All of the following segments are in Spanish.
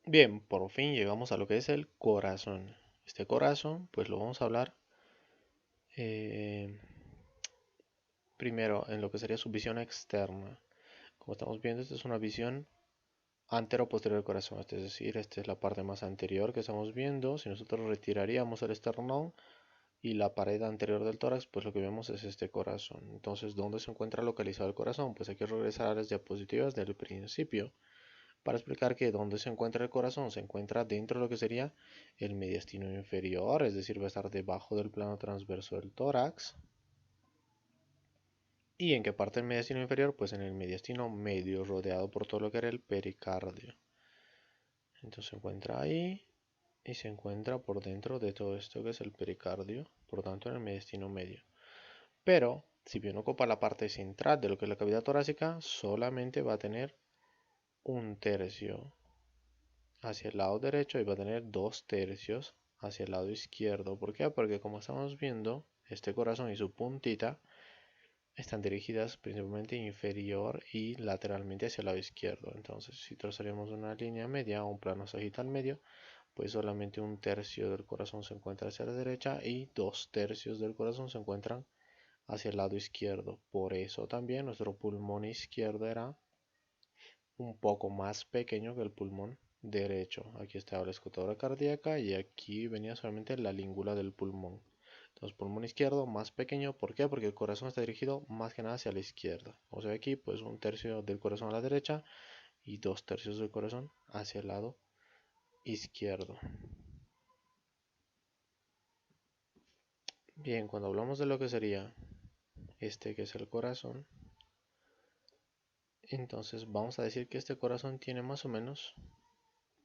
Bien, por fin llegamos a lo que es el corazón. Este corazón, pues lo vamos a hablar eh, primero en lo que sería su visión externa. Como estamos viendo, esta es una visión antero-posterior del corazón, es decir, esta es la parte más anterior que estamos viendo. Si nosotros retiraríamos el esternón y la pared anterior del tórax, pues lo que vemos es este corazón. Entonces, ¿dónde se encuentra localizado el corazón? Pues hay que regresar a las diapositivas del principio para explicar que donde se encuentra el corazón se encuentra dentro de lo que sería el mediastino inferior, es decir, va a estar debajo del plano transverso del tórax. ¿Y en qué parte del mediastino inferior? Pues en el mediastino medio, rodeado por todo lo que era el pericardio. Entonces se encuentra ahí y se encuentra por dentro de todo esto que es el pericardio, por tanto en el mediastino medio. Pero si bien ocupa la parte central de lo que es la cavidad torácica, solamente va a tener un tercio hacia el lado derecho y va a tener 2 tercios hacia el lado izquierdo. ¿Por qué? Porque como estamos viendo, este corazón y su puntita están dirigidas principalmente inferior y lateralmente hacia el lado izquierdo. Entonces, si trazaremos una línea media o un plano sagital medio, pues solamente un tercio del corazón se encuentra hacia la derecha y 2 tercios del corazón se encuentran hacia el lado izquierdo. Por eso también nuestro pulmón izquierdo era un poco más pequeño que el pulmón derecho. Aquí estaba la escotadora cardíaca y aquí venía solamente la língula del pulmón. Entonces, pulmón izquierdo más pequeño, ¿por qué? Porque el corazón está dirigido más que nada hacia la izquierda. O sea, aquí pues un tercio del corazón a la derecha y 2 tercios del corazón hacia el lado izquierdo. Bien, cuando hablamos de lo que sería este que es el corazón, entonces vamos a decir que este corazón tiene más o menos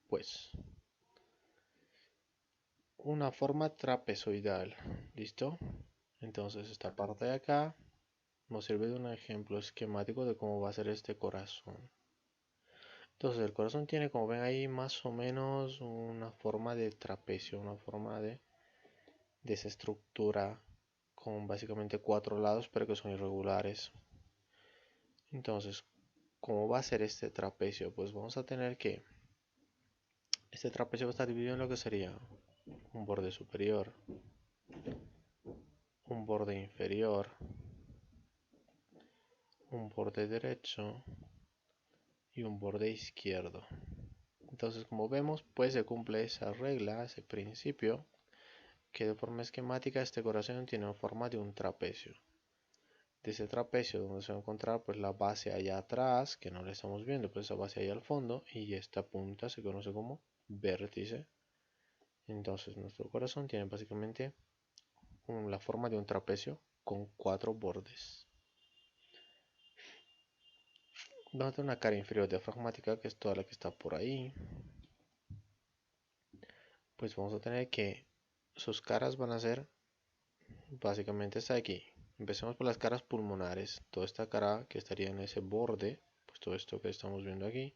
pues una forma trapezoidal. ¿Listo? Entonces esta parte de acá nos sirve de un ejemplo esquemático de cómo va a ser este corazón. Entonces el corazón tiene, como ven ahí, más o menos una forma de trapecio, una forma de esa estructura con básicamente 4 lados, pero que son irregulares. Entonces, ¿cómo va a ser este trapecio? Pues vamos a tener que este trapecio va a estar dividido en lo que sería un borde superior, un borde inferior, un borde derecho y un borde izquierdo. Entonces, como vemos, pues se cumple esa regla, ese principio, que de forma esquemática este corazón tiene forma de un trapecio. De ese trapecio donde se va a encontrar pues la base allá atrás, que no la estamos viendo, pues esa base allá al fondo, y esta punta se conoce como vértice. Entonces nuestro corazón tiene básicamente la forma de un trapecio con 4 bordes. Vamos a tener una cara inferior diafragmática, que es toda la que está por ahí. Pues vamos a tener que sus caras van a ser básicamente esta de aquí. Empecemos por las caras pulmonares. Toda esta cara que estaría en ese borde, pues todo esto que estamos viendo aquí,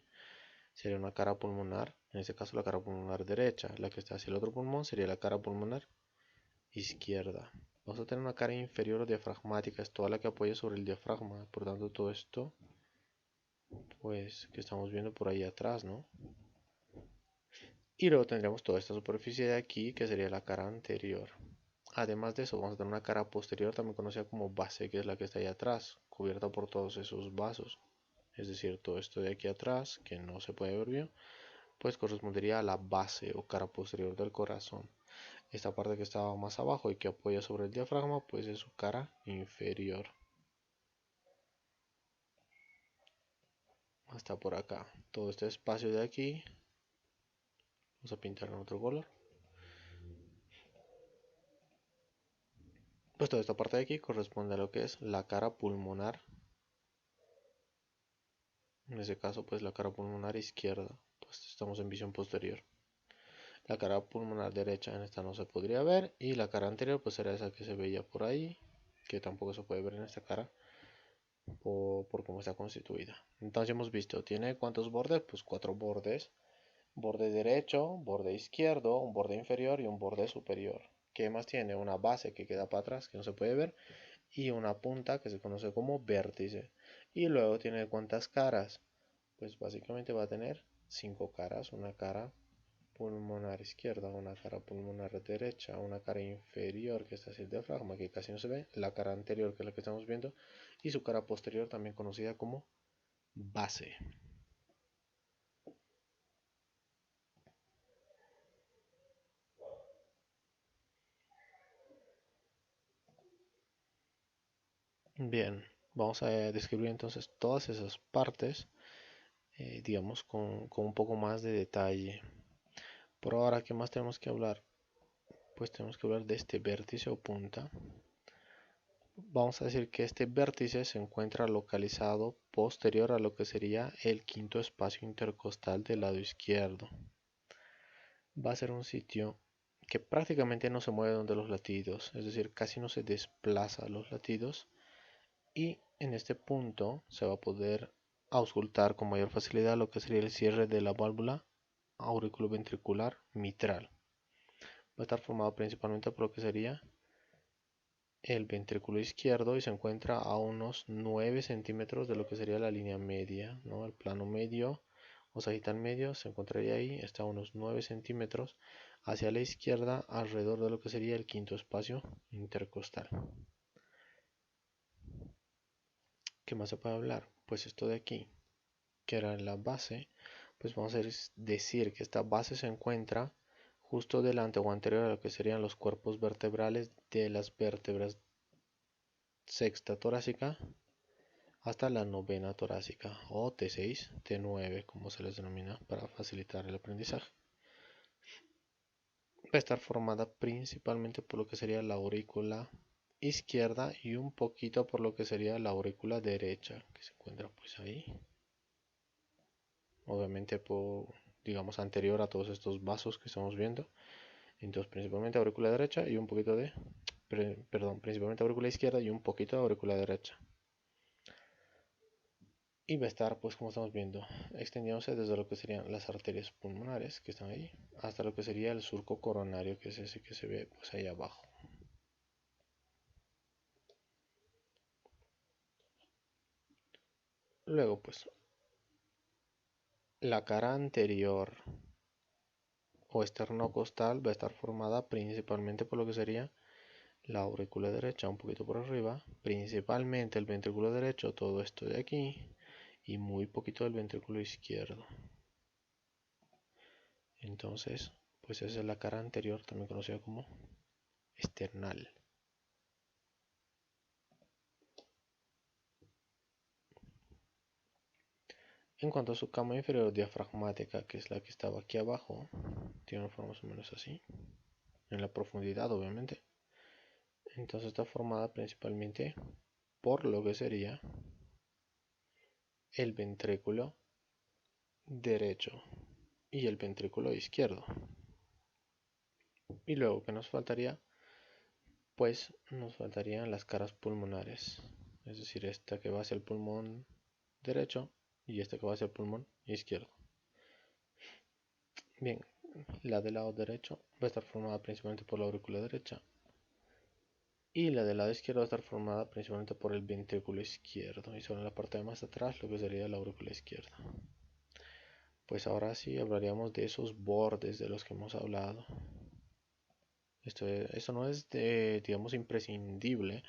sería una cara pulmonar. En este caso la cara pulmonar derecha. La que está hacia el otro pulmón sería la cara pulmonar izquierda. Vamos a tener una cara inferior diafragmática, es toda la que apoya sobre el diafragma. Por tanto, todo esto, pues, que estamos viendo por ahí atrás, ¿no? Y luego tendríamos toda esta superficie de aquí, que sería la cara anterior. Además de eso, vamos a tener una cara posterior, también conocida como base, que es la que está ahí atrás, cubierta por todos esos vasos. Es decir, todo esto de aquí atrás, que no se puede ver bien, pues correspondería a la base o cara posterior del corazón. Esta parte que estaba más abajo y que apoya sobre el diafragma, pues es su cara inferior. Hasta por acá. Todo este espacio de aquí, vamos a pintar en otro color. Pues toda esta parte de aquí corresponde a lo que es la cara pulmonar. En ese caso, pues la cara pulmonar izquierda, pues estamos en visión posterior. La cara pulmonar derecha en esta no se podría ver y la cara anterior pues era esa que se veía por ahí, que tampoco se puede ver en esta cara por cómo está constituida. Entonces hemos visto, ¿tiene cuántos bordes? Pues 4 bordes. Borde derecho, borde izquierdo, un borde inferior y un borde superior. ¿Qué más tiene? Una base que queda para atrás que no se puede ver y una punta que se conoce como vértice. Y luego tiene cuántas caras. Pues básicamente va a tener 5 caras, una cara pulmonar izquierda, una cara pulmonar derecha, una cara inferior que está hacia el diafragma que casi no se ve, la cara anterior que es la que estamos viendo y su cara posterior también conocida como base. Bien, vamos a describir entonces todas esas partes, digamos, con un poco más de detalle. Por ahora, ¿qué más tenemos que hablar? Pues tenemos que hablar de este vértice o punta. Vamos a decir que este vértice se encuentra localizado posterior a lo que sería el quinto espacio intercostal del lado izquierdo. Va a ser un sitio que prácticamente no se mueve donde los latidos, es decir, casi no se desplaza los latidos, y en este punto se va a poder auscultar con mayor facilidad lo que sería el cierre de la válvula auriculoventricular mitral. Va a estar formado principalmente por lo que sería el ventrículo izquierdo y se encuentra a unos 9 centímetros de lo que sería la línea media, ¿no? El plano medio o sagital medio se encontraría ahí, está a unos 9 centímetros hacia la izquierda alrededor de lo que sería el quinto espacio intercostal. ¿Qué más se puede hablar? Pues esto de aquí, que era la base, pues vamos a decir que esta base se encuentra justo delante o anterior a lo que serían los cuerpos vertebrales de las vértebras sexta torácica hasta la novena torácica o T6, T9 como se les denomina para facilitar el aprendizaje. Va a estar formada principalmente por lo que sería la aurícula izquierda y un poquito por lo que sería la aurícula derecha que se encuentra pues ahí. Obviamente por, digamos, anterior a todos estos vasos que estamos viendo. Entonces principalmente aurícula derecha y un poquito de, perdón, principalmente aurícula izquierda y un poquito de aurícula derecha. Y va a estar, pues como estamos viendo, extendiéndose desde lo que serían las arterias pulmonares que están ahí, hasta lo que sería el surco coronario, que es ese que se ve pues ahí abajo. Luego, pues, la cara anterior o esternocostal va a estar formada principalmente por lo que sería la aurícula derecha, un poquito por arriba, principalmente el ventrículo derecho, todo esto de aquí, y muy poquito del ventrículo izquierdo. Entonces, pues esa es la cara anterior, también conocida como esternal. En cuanto a su cama inferior diafragmática, que es la que estaba aquí abajo, tiene una forma más o menos así, en la profundidad obviamente. Entonces está formada principalmente por lo que sería el ventrículo derecho y el ventrículo izquierdo. Y luego, ¿qué nos faltaría? Pues nos faltarían las caras pulmonares, es decir, esta que va hacia el pulmón derecho y esta que va hacia el pulmón izquierdo. Bien, la del lado derecho va a estar formada principalmente por la aurícula derecha y la del lado izquierdo va a estar formada principalmente por el ventrículo izquierdo y solo en la parte de más atrás lo que sería la aurícula izquierda. Pues ahora sí hablaríamos de esos bordes de los que hemos hablado. Esto no es digamos, imprescindible,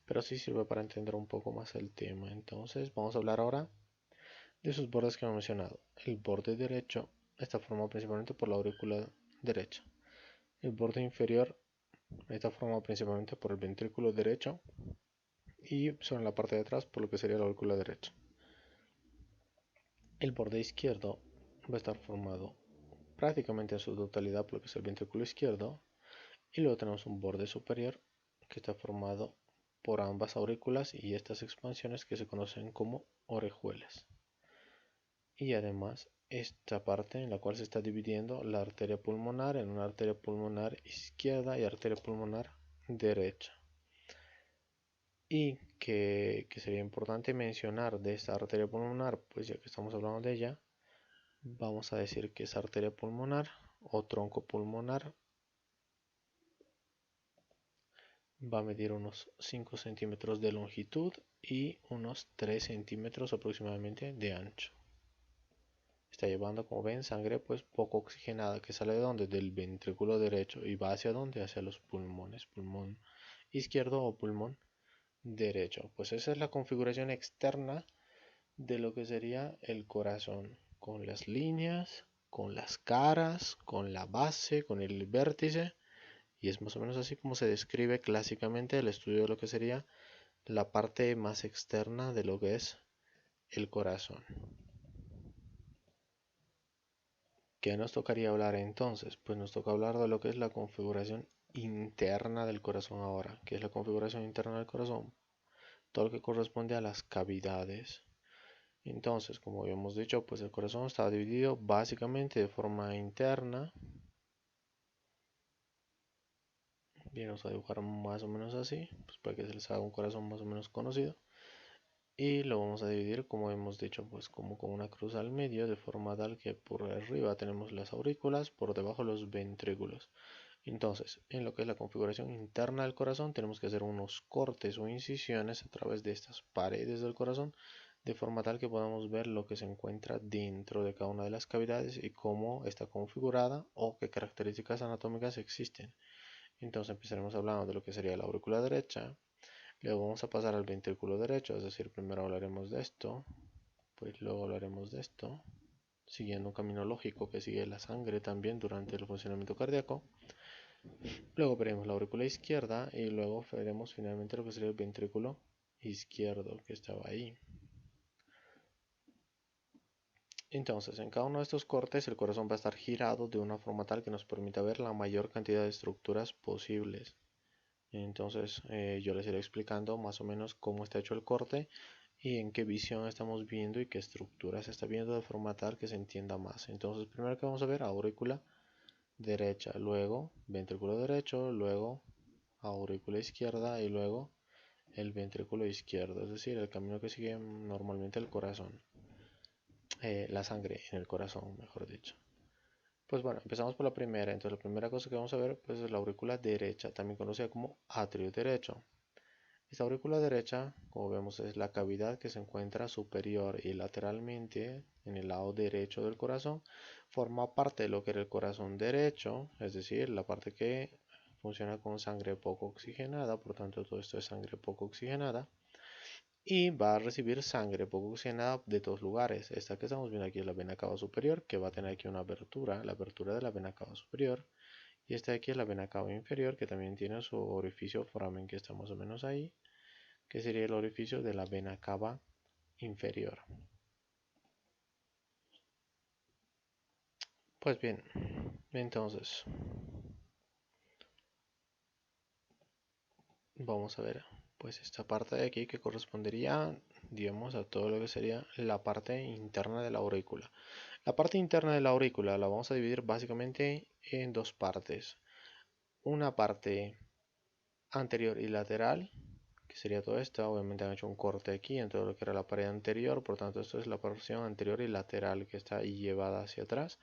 pero sí sirve para entender un poco más el tema. Entonces vamos a hablar ahora de esos bordes que hemos mencionado. El borde derecho está formado principalmente por la aurícula derecha. El borde inferior está formado principalmente por el ventrículo derecho y sobre la parte de atrás por lo que sería la aurícula derecha. El borde izquierdo va a estar formado prácticamente en su totalidad por lo que es el ventrículo izquierdo y luego tenemos un borde superior que está formado por ambas aurículas y estas expansiones que se conocen como orejuelas. Y además esta parte en la cual se está dividiendo la arteria pulmonar en una arteria pulmonar izquierda y arteria pulmonar derecha. Y que sería importante mencionar de esta arteria pulmonar, pues ya que estamos hablando de ella, vamos a decir que esa arteria pulmonar o tronco pulmonar va a medir unos 5 centímetros de longitud y unos 3 centímetros aproximadamente de ancho. Está llevando, como ven, sangre pues poco oxigenada que sale de donde, del ventrículo derecho y va hacia dónde, hacia los pulmones, pulmón izquierdo o pulmón derecho. Pues esa es la configuración externa de lo que sería el corazón, con las líneas, con las caras, con la base, con el vértice, y es más o menos así como se describe clásicamente el estudio de lo que sería la parte más externa de lo que es el corazón. ¿Qué nos tocaría hablar entonces? Pues nos toca hablar de lo que es la configuración interna del corazón ahora. ¿Qué es la configuración interna del corazón? Todo lo que corresponde a las cavidades. Entonces, como habíamos dicho, pues el corazón está dividido básicamente de forma interna. Bien, vamos a dibujar más o menos así, pues para que se les haga un corazón más o menos conocido. Y lo vamos a dividir, como hemos dicho, pues como con una cruz al medio, de forma tal que por arriba tenemos las aurículas, por debajo los ventrículos. Entonces, en lo que es la configuración interna del corazón, tenemos que hacer unos cortes o incisiones a través de estas paredes del corazón, de forma tal que podamos ver lo que se encuentra dentro de cada una de las cavidades y cómo está configurada o qué características anatómicas existen. Entonces empezaremos hablando de lo que sería la aurícula derecha, luego vamos a pasar al ventrículo derecho, es decir, primero hablaremos de esto, pues luego hablaremos de esto, siguiendo un camino lógico que sigue la sangre también durante el funcionamiento cardíaco. Luego veremos la aurícula izquierda y luego veremos finalmente lo que sería el ventrículo izquierdo que estaba ahí. Entonces, en cada uno de estos cortes el corazón va a estar girado de una forma tal que nos permita ver la mayor cantidad de estructuras posibles. Entonces, yo les iré explicando más o menos cómo está hecho el corte y en qué visión estamos viendo y qué estructura se está viendo de forma tal que se entienda más. Entonces, primero que vamos a ver, aurícula derecha, luego ventrículo derecho, luego aurícula izquierda y luego el ventrículo izquierdo, es decir, el camino que sigue normalmente el corazón, la sangre en el corazón, mejor dicho. Pues bueno, empezamos por la primera. Entonces, la primera cosa que vamos a ver pues, es la aurícula derecha, también conocida como atrio derecho. Esta aurícula derecha, como vemos, es la cavidad que se encuentra superior y lateralmente en el lado derecho del corazón. Forma parte de lo que era el corazón derecho, es decir, la parte que funciona con sangre poco oxigenada, por tanto todo esto es sangre poco oxigenada. Y va a recibir sangre poco oxigenada de todos lugares. Esta que estamos viendo aquí es la vena cava superior, que va a tener aquí una abertura, la abertura de la vena cava superior. Y esta de aquí es la vena cava inferior, que también tiene su orificio foramen que está más o menos ahí, que sería el orificio de la vena cava inferior. Pues bien, entonces vamos a ver pues esta parte de aquí que correspondería, digamos, a todo lo que sería la parte interna de la aurícula. La parte interna de la aurícula la vamos a dividir básicamente en dos partes. Una parte anterior y lateral, que sería todo esto. Obviamente han hecho un corte aquí en todo lo que era la pared anterior, por tanto esto es la porción anterior y lateral que está ahí llevada hacia atrás,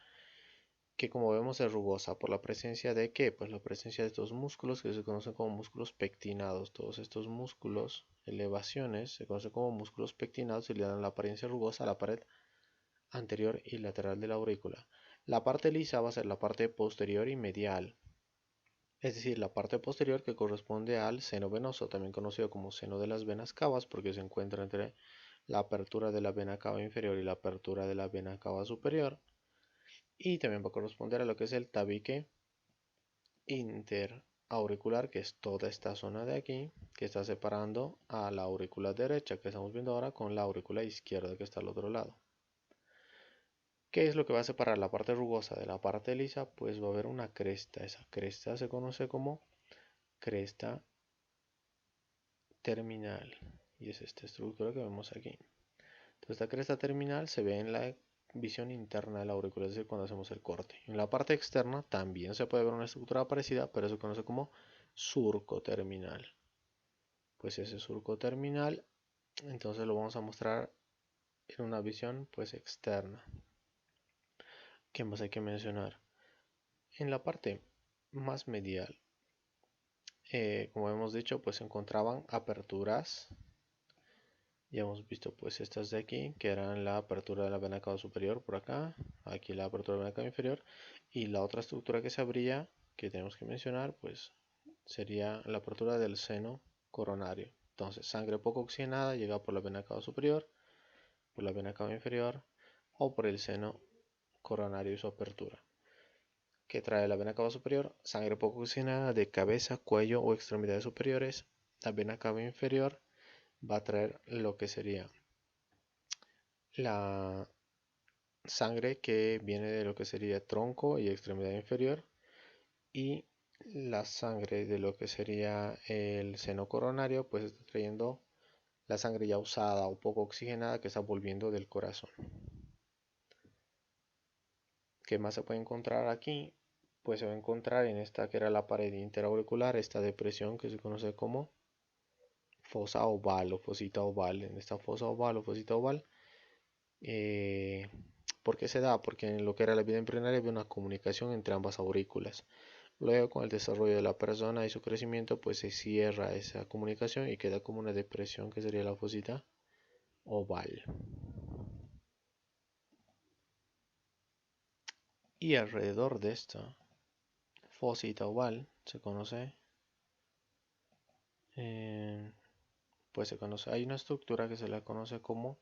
que como vemos es rugosa por la presencia de ¿qué? Pues la presencia de estos músculos que se conocen como músculos pectinados. Todos estos músculos, elevaciones, se conocen como músculos pectinados y le dan la apariencia rugosa a la pared anterior y lateral de la aurícula. La parte lisa va a ser la parte posterior y medial, es decir, la parte posterior que corresponde al seno venoso, también conocido como seno de las venas cavas, porque se encuentra entre la apertura de la vena cava inferior y la apertura de la vena cava superior. Y también va a corresponder a lo que es el tabique interauricular, que es toda esta zona de aquí, que está separando a la aurícula derecha, que estamos viendo ahora, con la aurícula izquierda, que está al otro lado. ¿Qué es lo que va a separar la parte rugosa de la parte lisa? Pues va a haber una cresta. Esa cresta se conoce como cresta terminal. Y es esta estructura que vemos aquí. Entonces, esta cresta terminal se ve en la visión interna de la aurícula, es decir, cuando hacemos el corte. En la parte externa también se puede ver una estructura parecida, pero se conoce como surco terminal. Pues ese surco terminal, entonces lo vamos a mostrar en una visión pues externa. ¿Qué más hay que mencionar? En la parte más medial, como hemos dicho, pues se encontraban aperturas Ya hemos visto pues estas de aquí, que eran la apertura de la vena cava superior por acá, aquí la apertura de la vena cava inferior, y la otra estructura que se abría, que tenemos que mencionar, pues sería la apertura del seno coronario. Entonces, sangre poco oxigenada llega por la vena cava superior, por la vena cava inferior o por el seno coronario y su apertura. ¿Qué trae la vena cava superior? Sangre poco oxigenada de cabeza, cuello o extremidades superiores. La vena cava inferior va a traer lo que sería la sangre que viene de lo que sería tronco y extremidad inferior, y la sangre de lo que sería el seno coronario pues está trayendo la sangre ya usada o poco oxigenada que está volviendo del corazón. ¿Qué más se puede encontrar aquí? Pues se va a encontrar en esta que era la pared interauricular, esta depresión que se conoce como fosa oval o fosita oval. En esta fosa oval o fosita oval, eh, ¿por qué se da? Porque en lo que era la vida embrionaria había una comunicación entre ambas aurículas. Luego, con el desarrollo de la persona y su crecimiento, pues se cierra esa comunicación y queda como una depresión que sería la fosita oval. Y alrededor de esta fosita oval se conoce, eh, hay una estructura que se la conoce como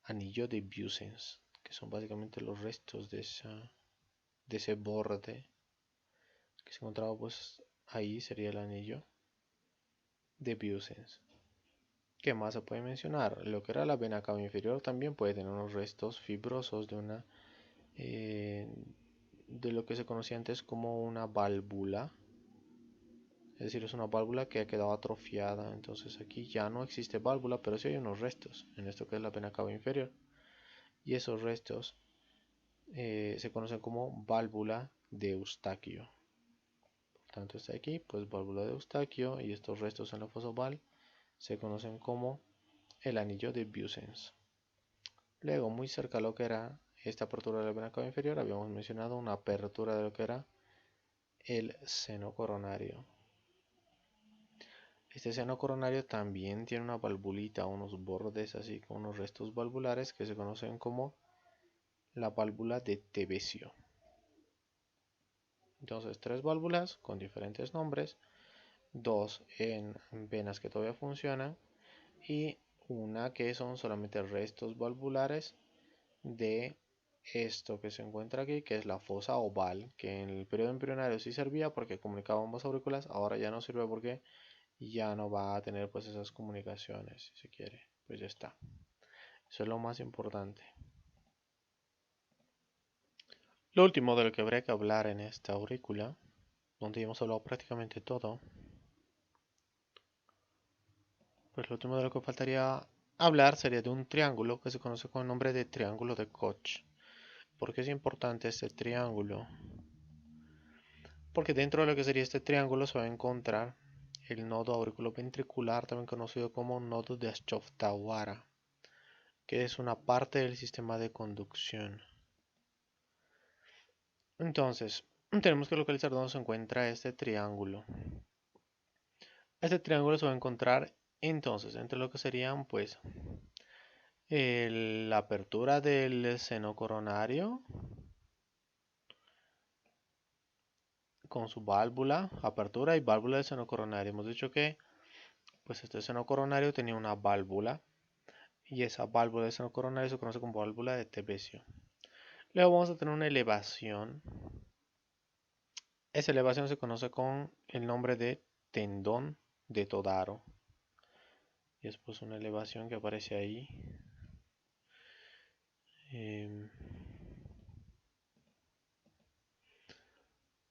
anillo de Busens, que son básicamente los restos de ese borde que se encontraba pues ahí, sería el anillo de Busens. ¿Qué más se puede mencionar? Lo que era la vena cava inferior también puede tener unos restos fibrosos eh, de lo que se conocía antes como una válvula. Es decir, es una válvula que ha quedado atrofiada. Entonces aquí ya no existe válvula, pero sí hay unos restos en esto que es la vena cava inferior. Y esos restos se conocen como válvula de Eustaquio. Por tanto, está aquí, pues válvula de Eustaquio, y estos restos en la fosa oval se conocen como el anillo de Busens. Luego, muy cerca de lo que era esta apertura de la vena cava inferior, habíamos mencionado una apertura de lo que era el seno coronario. Este seno coronario también tiene una valvulita, unos bordes así con unos restos valvulares que se conocen como la válvula de Tevesio. Entonces, tres válvulas con diferentes nombres, dos en venas que todavía funcionan y una que son solamente restos valvulares de esto que se encuentra aquí, que es la fosa oval, que en el periodo embrionario sí servía porque comunicaba ambas aurículas, ahora ya no sirve porque ya no va a tener pues esas comunicaciones, si se quiere, pues ya está. Eso es lo más importante. Lo último de lo que habría que hablar en esta aurícula, donde ya hemos hablado prácticamente todo, pues lo último de lo que faltaría hablar sería de un triángulo que se conoce con el nombre de triángulo de Koch. ¿Por qué es importante este triángulo? Porque dentro de lo que sería este triángulo se va a encontrar el nodo auriculoventricular, también conocido como nodo de Aschoff-Tawara, que es una parte del sistema de conducción. Entonces, tenemos que localizar dónde se encuentra este triángulo. Este triángulo se va a encontrar entonces entre lo que serían pues la apertura del seno coronario con su válvula, apertura y válvula del seno coronario. Hemos dicho que pues este seno coronario tenía una válvula y esa válvula del seno coronario se conoce como válvula de Tevesio. Luego vamos a tener una elevación. Esa elevación se conoce con el nombre de tendón de Todaro. Y después una elevación que aparece ahí. Bien,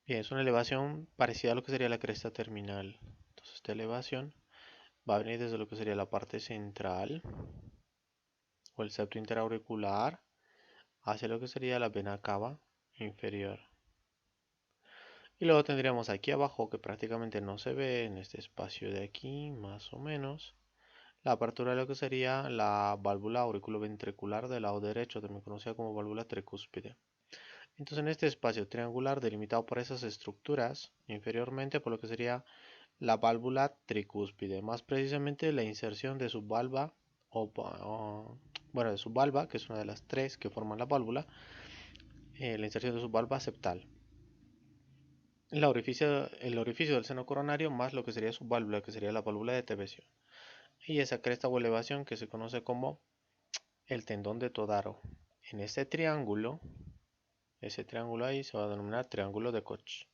es una elevación parecida a lo que sería la cresta terminal. Entonces esta elevación va a venir desde lo que sería la parte central o el septo interauricular hacia lo que sería la vena cava inferior. Y luego tendríamos aquí abajo, que prácticamente no se ve, en este espacio de aquí, más o menos, la apertura de lo que sería la válvula auriculoventricular del lado derecho, también conocida como válvula tricúspide. Entonces en este espacio triangular delimitado por esas estructuras, inferiormente por lo que sería la válvula tricúspide, más precisamente la inserción de su valva bueno, de subvalva, que es una de las tres que forman la válvula, la inserción de subvalva septal. El orificio del seno coronario más lo que sería su válvula, que sería la válvula de Tevesio. Y esa cresta o elevación que se conoce como el tendón de Todaro. En ese triángulo ahí se va a denominar triángulo de Koch.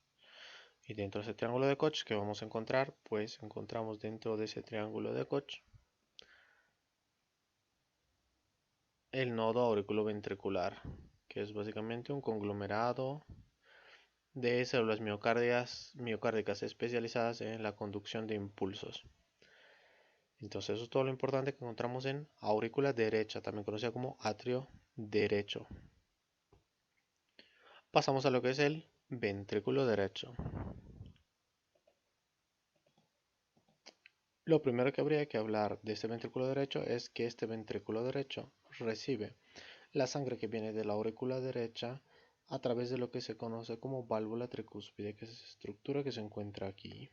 Y dentro de ese triángulo de Koch que vamos a encontrar, pues encontramos dentro de ese triángulo de Koch el nodo auriculoventricular, que es básicamente un conglomerado de células miocárdicas especializadas en la conducción de impulsos. Entonces eso es todo lo importante que encontramos en aurícula derecha, también conocida como atrio derecho. Pasamos a lo que es el ventrículo derecho. Lo primero que habría que hablar de este ventrículo derecho es que este ventrículo derecho recibe la sangre que viene de la aurícula derecha a través de lo que se conoce como válvula tricúspide, que es esa estructura que se encuentra aquí.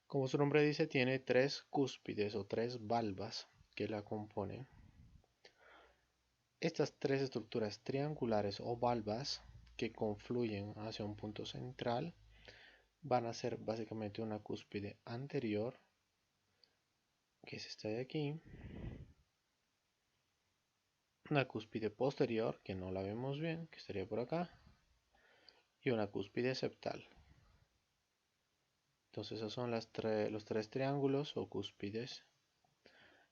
Como su nombre dice, tiene tres cúspides o tres valvas que la componen. Estas tres estructuras triangulares o valvas que confluyen hacia un punto central van a ser básicamente una cúspide anterior, que es esta de aquí, una cúspide posterior, que no la vemos bien, que estaría por acá, y una cúspide septal. Entonces esos son los tres triángulos o cúspides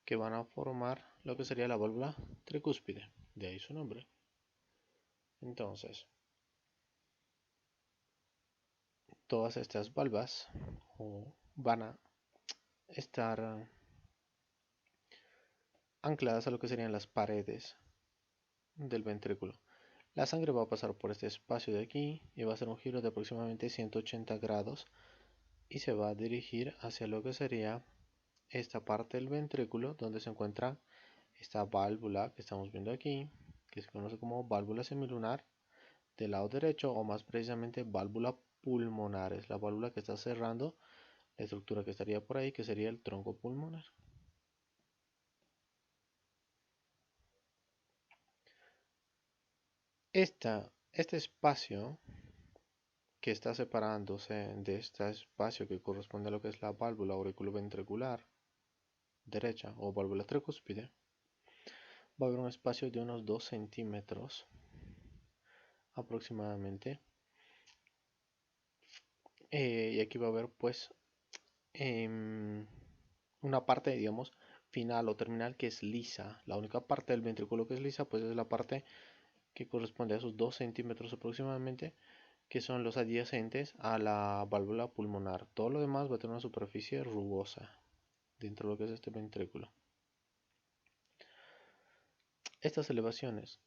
que van a formar lo que sería la válvula tricúspide, de ahí su nombre. Entonces, todas estas valvas van a estar ancladas a lo que serían las paredes del ventrículo. La sangre va a pasar por este espacio de aquí y va a hacer un giro de aproximadamente 180 grados y se va a dirigir hacia lo que sería esta parte del ventrículo donde se encuentra esta válvula que estamos viendo aquí, que se conoce como válvula semilunar del lado derecho, o más precisamente válvula pulmonar. Es la válvula que está cerrando la estructura que estaría por ahí, que sería el tronco pulmonar. Este espacio que está separándose de este espacio que corresponde a lo que es la válvula auriculoventricular derecha o válvula tricúspide, va a haber un espacio de unos 2 centímetros aproximadamente. Y aquí va a haber pues una parte, digamos, final o terminal que es lisa. La única parte del ventrículo que es lisa pues es la parte que corresponde a esos 2 centímetros aproximadamente, que son los adyacentes a la válvula pulmonar. Todo lo demás va a tener una superficie rugosa dentro de lo que es este ventrículo. Estas elevaciones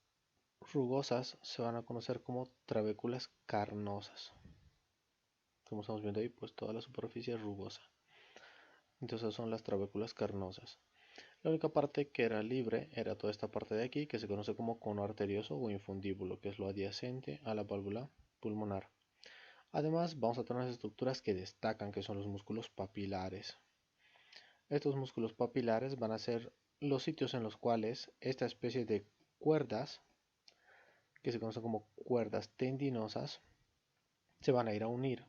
rugosas se van a conocer como trabéculas carnosas. Como estamos viendo ahí, pues toda la superficie es rugosa. Entonces son las trabéculas carnosas. La única parte que era libre era toda esta parte de aquí, que se conoce como cono arterioso o infundíbulo, que es lo adyacente a la válvula pulmonar. Además, vamos a tener unas estructuras que destacan, que son los músculos papilares. Estos músculos papilares van a ser los sitios en los cuales esta especie de cuerdas, que se conocen como cuerdas tendinosas, se van a ir a unir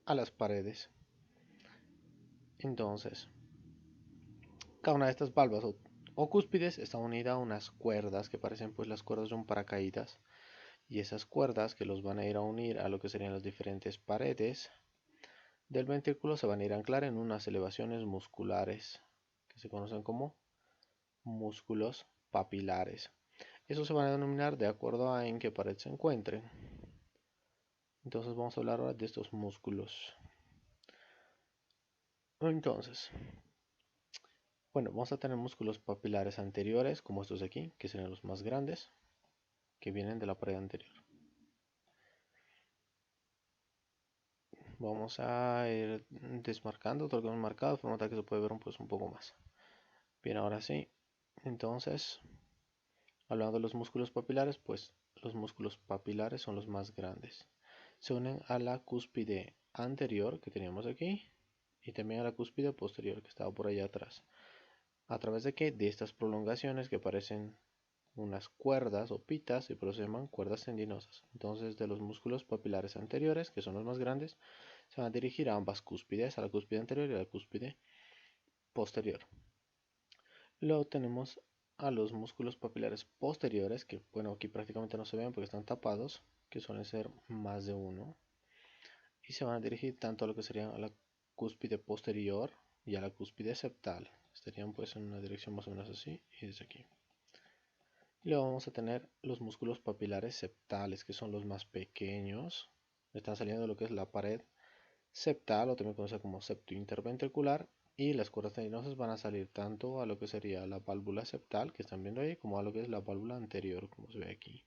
a las paredes. Entonces, cada una de estas valvas o cúspides está unida a unas cuerdas que parecen pues las cuerdas de un paracaídas, y esas cuerdas que los van a ir a unir a lo que serían las diferentes paredes del ventrículo se van a ir a anclar en unas elevaciones musculares que se conocen como músculos papilares. Esos se van a denominar de acuerdo a en qué pared se encuentren. Entonces vamos a hablar ahora de estos músculos. Entonces, bueno, vamos a tener músculos papilares anteriores, como estos de aquí, que serían los más grandes, que vienen de la pared anterior. Vamos a ir desmarcando todo lo que hemos marcado, de forma tal que se puede ver un poco más. Bien, ahora sí. Entonces, hablando de los músculos papilares, pues los músculos papilares son los más grandes. Se unen a la cúspide anterior que teníamos aquí y también a la cúspide posterior que estaba por allá atrás. ¿A través de qué? De estas prolongaciones que parecen unas cuerdas o pitas y por eso se llaman cuerdas tendinosas. Entonces de los músculos papilares anteriores, que son los más grandes, se van a dirigir a ambas cúspides, a la cúspide anterior y a la cúspide posterior. Luego tenemos a los músculos papilares posteriores, que bueno, aquí prácticamente no se ven porque están tapados, que suelen ser más de uno, y se van a dirigir tanto a lo que sería a la cúspide posterior y a la cúspide septal. Estarían pues en una dirección más o menos así y desde aquí. Y luego vamos a tener los músculos papilares septales, que son los más pequeños. Están saliendo de lo que es la pared septal, o también conocida como septo interventricular, y las cuerdas tendinosas van a salir tanto a lo que sería la válvula septal, que están viendo ahí, como a lo que es la válvula anterior, como se ve aquí.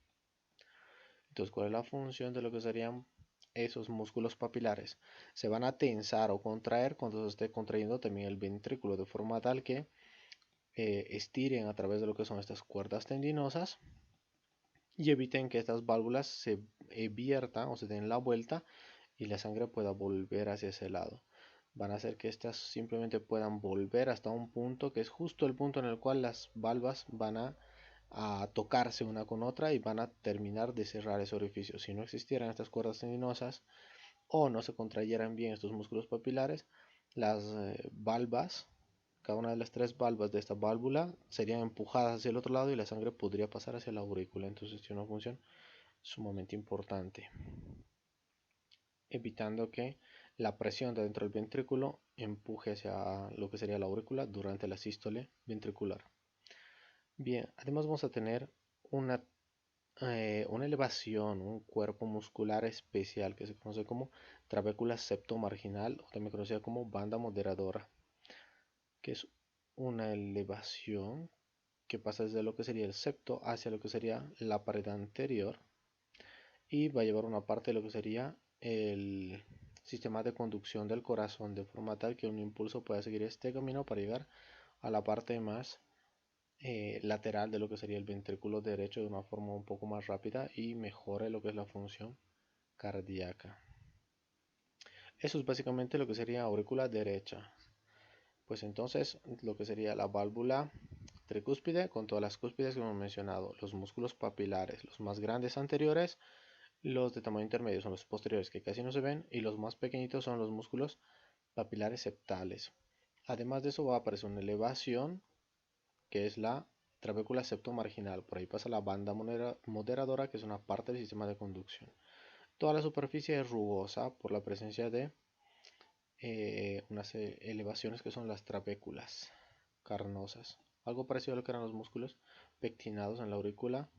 Entonces, ¿cuál es la función de lo que serían esos músculos papilares? Se van a tensar o contraer cuando se esté contrayendo también el ventrículo, de forma tal que estiren a través de lo que son estas cuerdas tendinosas y eviten que estas válvulas se viertan o se den la vuelta y la sangre pueda volver hacia ese lado. Van a hacer que estas simplemente puedan volver hasta un punto que es justo el punto en el cual las valvas van a tocarse una con otra y van a terminar de cerrar ese orificio. Si no existieran estas cuerdas tendinosas o no se contrayeran bien estos músculos papilares, las valvas, cada una de las tres valvas de esta válvula serían empujadas hacia el otro lado y la sangre podría pasar hacia la aurícula. Entonces tiene una función sumamente importante, evitando que la presión de dentro del ventrículo empuje hacia lo que sería la aurícula durante la sístole ventricular. Bien, además vamos a tener una elevación, un cuerpo muscular especial que se conoce como trabécula septomarginal o también conocida como banda moderadora, que es una elevación que pasa desde lo que sería el septo hacia lo que sería la pared anterior y va a llevar una parte de lo que sería el sistema de conducción del corazón de forma tal que un impulso pueda seguir este camino para llegar a la parte más lateral de lo que sería el ventrículo derecho de una forma un poco más rápida y mejore lo que es la función cardíaca. Eso es básicamente lo que sería aurícula derecha. Pues entonces lo que sería la válvula tricúspide con todas las cúspides que hemos mencionado, los músculos papilares, los más grandes anteriores, los de tamaño intermedio son los posteriores que casi no se ven y los más pequeñitos son los músculos papilares septales. Además de eso va a aparecer una elevación que es la trabécula septomarginal. Por ahí pasa la banda moderadora que es una parte del sistema de conducción. Toda la superficie es rugosa por la presencia de unas elevaciones que son las trabéculas carnosas. Algo parecido a lo que eran los músculos pectinados en la aurícula,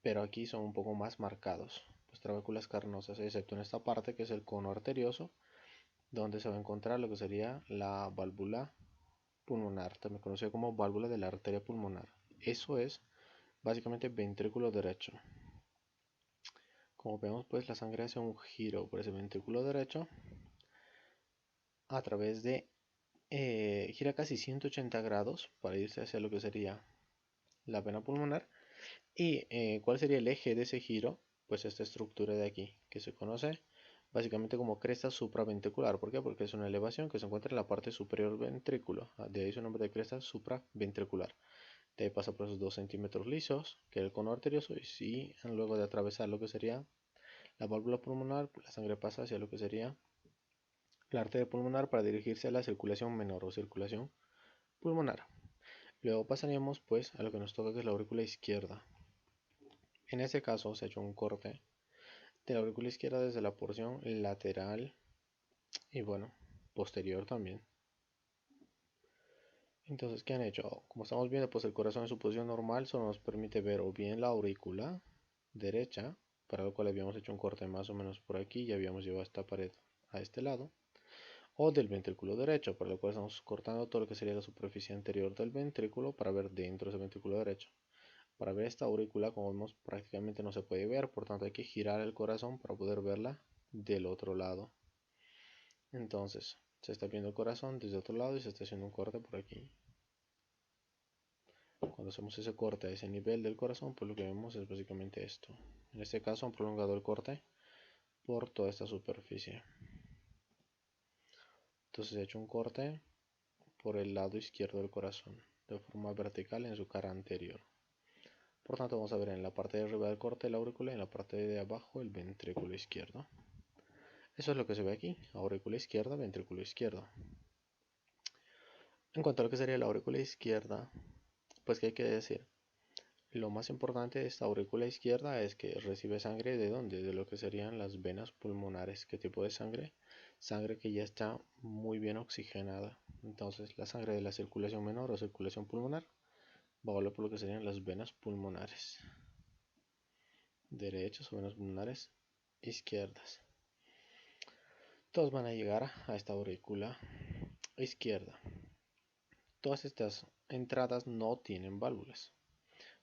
pero aquí son un poco más marcados. Pues trabéculas carnosas, excepto en esta parte que es el cono arterioso, donde se va a encontrar lo que sería la válvula pulmonar, también conocida como válvula de la arteria pulmonar. Eso es básicamente ventrículo derecho. Como vemos, pues la sangre hace un giro por ese ventrículo derecho a través de gira casi 180 grados para irse hacia lo que sería la vena pulmonar. ¿Y cuál sería el eje de ese giro? Pues esta estructura de aquí, que se conoce básicamente como cresta supraventricular. ¿Por qué? Porque es una elevación que se encuentra en la parte superior del ventrículo. De ahí su nombre de cresta supraventricular. De ahí pasa por esos 2 centímetros lisos, que es el cono arterioso, y si luego de atravesar lo que sería la válvula pulmonar, la sangre pasa hacia lo que sería la arteria pulmonar para dirigirse a la circulación menor o circulación pulmonar. Luego pasaríamos pues a lo que nos toca, que es la aurícula izquierda. En este caso se ha hecho un corte de la aurícula izquierda desde la porción lateral y bueno, posterior también. Entonces, ¿qué han hecho? Como estamos viendo, pues el corazón en su posición normal solo nos permite ver o bien la aurícula derecha, para lo cual habíamos hecho un corte más o menos por aquí y habíamos llevado esta pared a este lado, o del ventrículo derecho, para lo cual estamos cortando todo lo que sería la superficie anterior del ventrículo para ver dentro de ese ventrículo derecho. Para ver esta aurícula, como vemos, prácticamente no se puede ver, por tanto hay que girar el corazón para poder verla del otro lado. Entonces, se está viendo el corazón desde otro lado y se está haciendo un corte por aquí. Cuando hacemos ese corte a ese nivel del corazón, pues lo que vemos es básicamente esto. En este caso han prolongado el corte por toda esta superficie. Entonces he hecho un corte por el lado izquierdo del corazón, de forma vertical en su cara anterior. Por tanto, vamos a ver en la parte de arriba del corte la aurícula y en la parte de abajo el ventrículo izquierdo. Eso es lo que se ve aquí, aurícula izquierda, ventrículo izquierdo. En cuanto a lo que sería la aurícula izquierda, pues ¿qué hay que decir? Lo más importante de esta aurícula izquierda es que recibe sangre ¿de dónde? De lo que serían las venas pulmonares. ¿Qué tipo de sangre? Sangre que ya está muy bien oxigenada. Entonces la sangre de la circulación menor o circulación pulmonar va a volver por lo que serían las venas pulmonares derechas o venas pulmonares izquierdas. Todos van a llegar a esta aurícula izquierda. Todas estas entradas no tienen válvulas.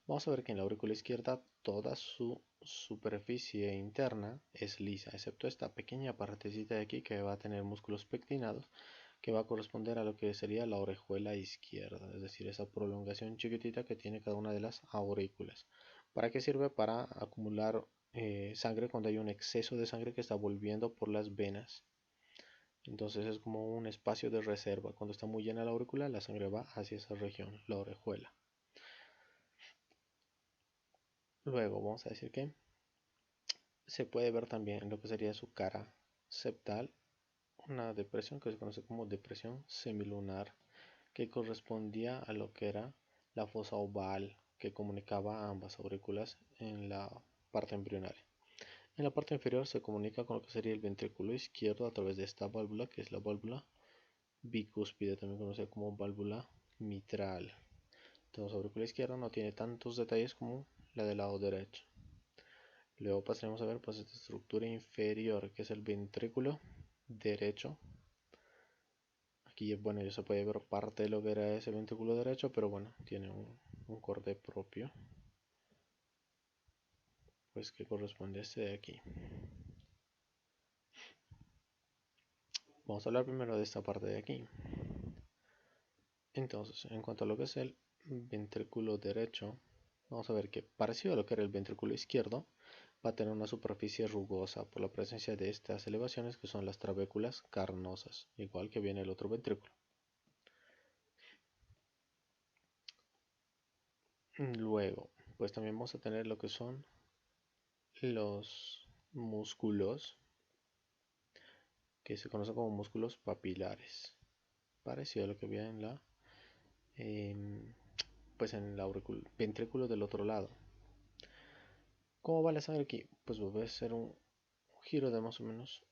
Vamos a ver que en la aurícula izquierda toda su superficie interna es lisa, excepto esta pequeña partecita de aquí que va a tener músculos pectinados, que va a corresponder a lo que sería la orejuela izquierda, es decir, esa prolongación chiquitita que tiene cada una de las aurículas. ¿Para qué sirve? Para acumular sangre cuando hay un exceso de sangre que está volviendo por las venas. Entonces es como un espacio de reserva. Cuando está muy llena la aurícula, la sangre va hacia esa región, la orejuela. Luego vamos a decir que se puede ver también en lo que sería su cara septal una depresión que se conoce como depresión semilunar, que correspondía a lo que era la fosa oval que comunicaba a ambas aurículas en la parte embrionaria. En la parte inferior se comunica con lo que sería el ventrículo izquierdo a través de esta válvula, que es la válvula bicúspide, también conocida como válvula mitral. Entonces, la aurícula izquierda no tiene tantos detalles como la del lado derecho. Luego pasaremos a ver pues esta estructura inferior, que es el ventrículo derecho. Aquí, bueno, ya se puede ver parte de lo que era ese ventrículo derecho, pero bueno, tiene un corte propio, pues que corresponde a este de aquí. Vamos a hablar primero de esta parte de aquí. Entonces, en cuanto a lo que es el ventrículo derecho, vamos a ver que parecido a lo que era el ventrículo izquierdo, va a tener una superficie rugosa por la presencia de estas elevaciones que son las trabéculas carnosas, igual que viene el otro ventrículo. Luego, pues también vamos a tener lo que son los músculos que se conocen como músculos papilares, parecido a lo que viene en la pues en el ventrículo del otro lado. ¿Cómo va la sangre aquí? Pues va a ser un giro de más o menos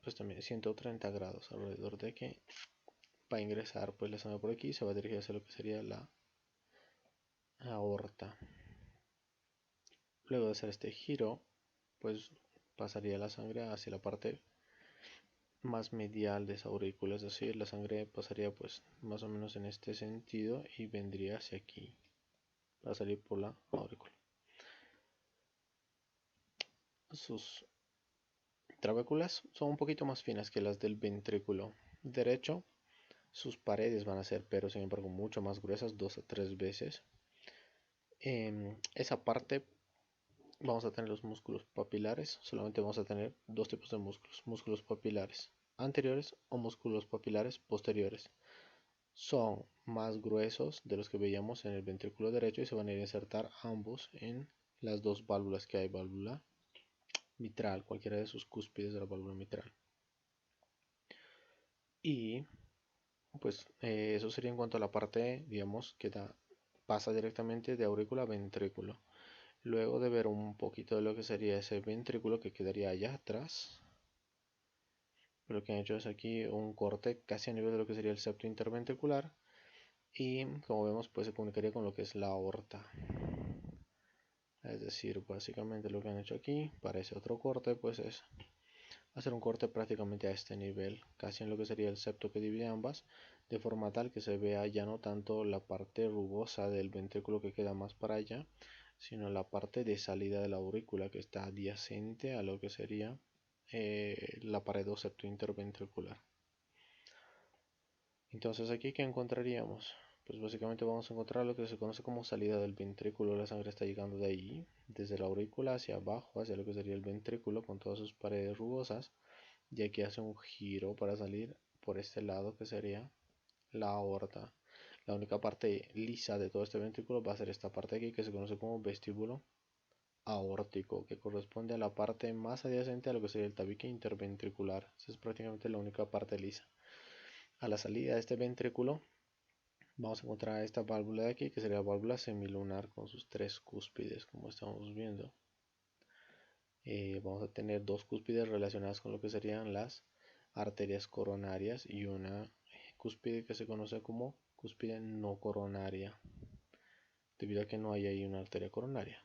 pues también 130 grados alrededor de que va a ingresar pues la sangre por aquí y se va a dirigir hacia lo que sería la aorta. Luego de hacer este giro, pues pasaría la sangre hacia la parte más medial de esa aurícula, es decir, la sangre pasaría pues más o menos en este sentido y vendría hacia aquí, va a salir por la aurícula. Sus trabéculas son un poquito más finas que las del ventrículo derecho. Sus paredes van a ser, pero sin embargo, mucho más gruesas, 2 a 3 veces. En esa parte vamos a tener los músculos papilares. Solamente vamos a tener dos tipos de músculos: músculos papilares anteriores o músculos papilares posteriores. Son más gruesos de los que veíamos en el ventrículo derecho y se van a insertar ambos en las dos válvulas que hay, válvula mitral, cualquiera de sus cúspides de la válvula mitral. Y pues eso sería en cuanto a la parte, digamos, que pasa directamente de aurícula a ventrículo. Luego de ver un poquito de lo que sería ese ventrículo que quedaría allá atrás, lo que han hecho es aquí un corte casi a nivel de lo que sería el septo interventricular y como vemos pues se comunicaría con lo que es la aorta. Es decir, básicamente lo que han hecho aquí para ese otro corte pues es hacer un corte prácticamente a este nivel, casi en lo que sería el septo que divide ambas, de forma tal que se vea ya no tanto la parte rugosa del ventrículo que queda más para allá, sino la parte de salida de la aurícula que está adyacente a lo que sería la pared o septo interventricular. Entonces aquí ¿qué encontraríamos? Pues básicamente vamos a encontrar lo que se conoce como salida del ventrículo. La sangre está llegando de ahí, desde la aurícula hacia abajo, hacia lo que sería el ventrículo con todas sus paredes rugosas, y aquí hace un giro para salir por este lado que sería la aorta. La única parte lisa de todo este ventrículo va a ser esta parte de aquí que se conoce como vestíbulo aórtico, que corresponde a la parte más adyacente a lo que sería el tabique interventricular. Esa es prácticamente la única parte lisa. A la salida de este ventrículo vamos a encontrar esta válvula de aquí, que sería la válvula semilunar con sus tres cúspides, como estamos viendo. Vamos a tener dos cúspides relacionadas con lo que serían las arterias coronarias y una cúspide que se conoce como cúspide no coronaria, debido a que no hay ahí una arteria coronaria.